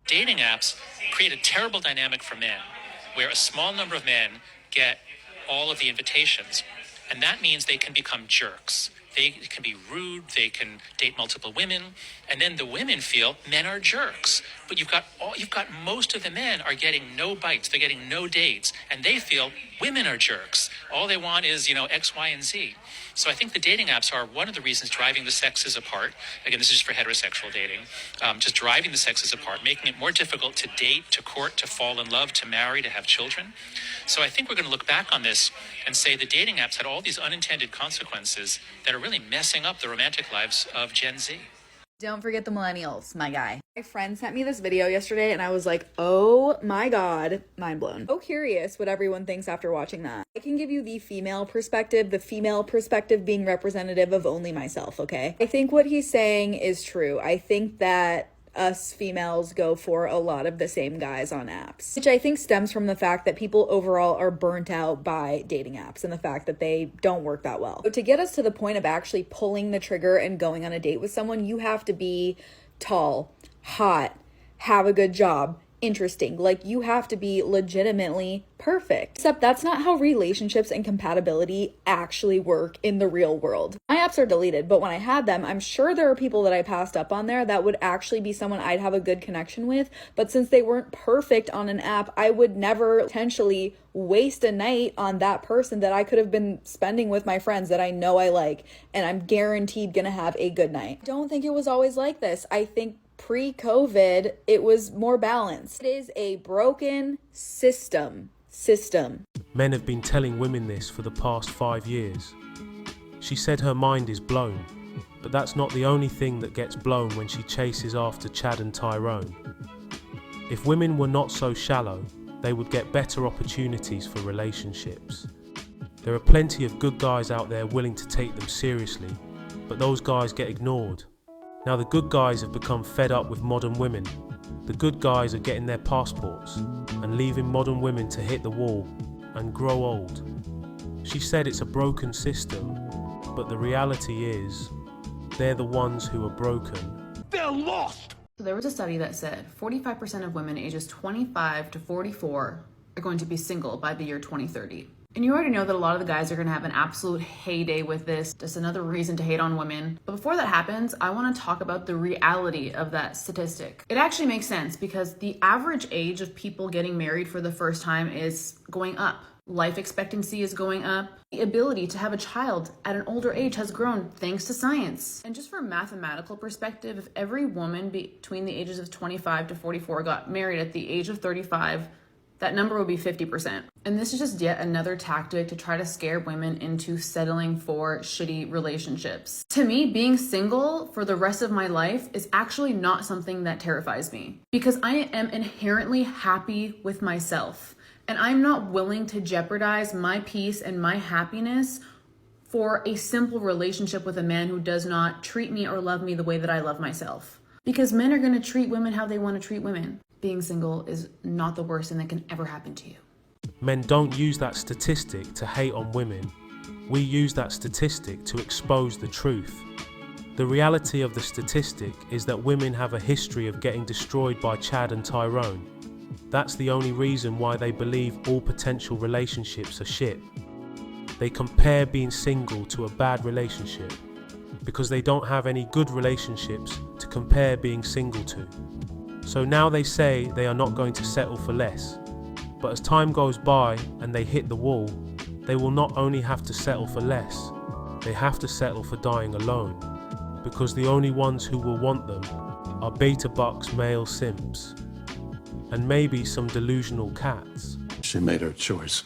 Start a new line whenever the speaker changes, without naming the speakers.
Dating apps create a terrible dynamic for men, where a small number of men get all of the invitations. And that means they can become jerks. They can be rude, they can date multiple women, and then the women feel men are jerks. But you've got most of the men are getting no bites, they're getting no dates, and they feel women are jerks. All they want is, X, Y, and Z. So I think the dating apps are one of the reasons driving the sexes apart. Again, this is just for heterosexual dating. Just driving the sexes apart, making it more difficult to date, to court, to fall in love, to marry, to have children. So I think we're going to look back on this and say the dating apps had all these unintended consequences that are really messing up the romantic lives of Gen Z.
Don't forget the millennials, my guy. My friend sent me this video yesterday and I was like, oh my God, mind blown. So curious what everyone thinks after watching that. I can give you the female perspective being representative of only myself, okay? I think what he's saying is true. I think that us females go for a lot of the same guys on apps, which I think stems from the fact that people overall are burnt out by dating apps and the fact that they don't work that well. So to get us to the point of actually pulling the trigger and going on a date with someone, you have to be tall, hot, have a good job, interesting. Like, you have to be legitimately perfect. Except that's not how relationships and compatibility actually work in the real world. My apps are deleted, but when I had them, I'm sure there are people that I passed up on there that would actually be someone I'd have a good connection with. But since they weren't perfect on an app, I would never potentially waste a night on that person that I could have been spending with my friends that I know I like, and I'm guaranteed gonna have a good night. I don't think it was always like this. I think pre-COVID, it was more balanced. It is a broken system.
Men have been telling women this for the past 5 years. She said her mind is blown, but that's not the only thing that gets blown when she chases after Chad and Tyrone. If women were not so shallow, they would get better opportunities for relationships. There are plenty of good guys out there willing to take them seriously, but those guys get ignored. Now the good guys have become fed up with modern women. The good guys are getting their passports and leaving modern women to hit the wall and grow old. She said it's a broken system, but the reality is, they're the ones who are broken.
They're lost!
So there was a study that said 45% of women ages 25 to 44 are going to be single by the year 2030. And you already know that a lot of the guys are going to have an absolute heyday with this. Just another reason to hate on women. But before that happens, I want to talk about the reality of that statistic. It actually makes sense because the average age of people getting married for the first time is going up. Life expectancy is going up. The ability to have a child at an older age has grown thanks to science. And just from a mathematical perspective, if every woman between the ages of 25 to 44 got married at the age of 35, that number would be 50%. And this is just yet another tactic to try to scare women into settling for shitty relationships. To me, being single for the rest of my life is actually not something that terrifies me because I am inherently happy with myself. And I'm not willing to jeopardize my peace and my happiness for a simple relationship with a man who does not treat me or love me the way that I love myself. Because men are gonna treat women how they wanna treat women. Being single is not the worst thing that can ever happen to you.
Men don't use that statistic to hate on women. We use that statistic to expose the truth. The reality of the statistic is that women have a history of getting destroyed by Chad and Tyrone. That's the only reason why they believe all potential relationships are shit. They compare being single to a bad relationship because they don't have any good relationships to compare being single to. So now they say they are not going to settle for less. But as time goes by and they hit the wall, they will not only have to settle for less, they have to settle for dying alone. Because the only ones who will want them are beta bucks male simps. And maybe some delusional cats.
She made her choice.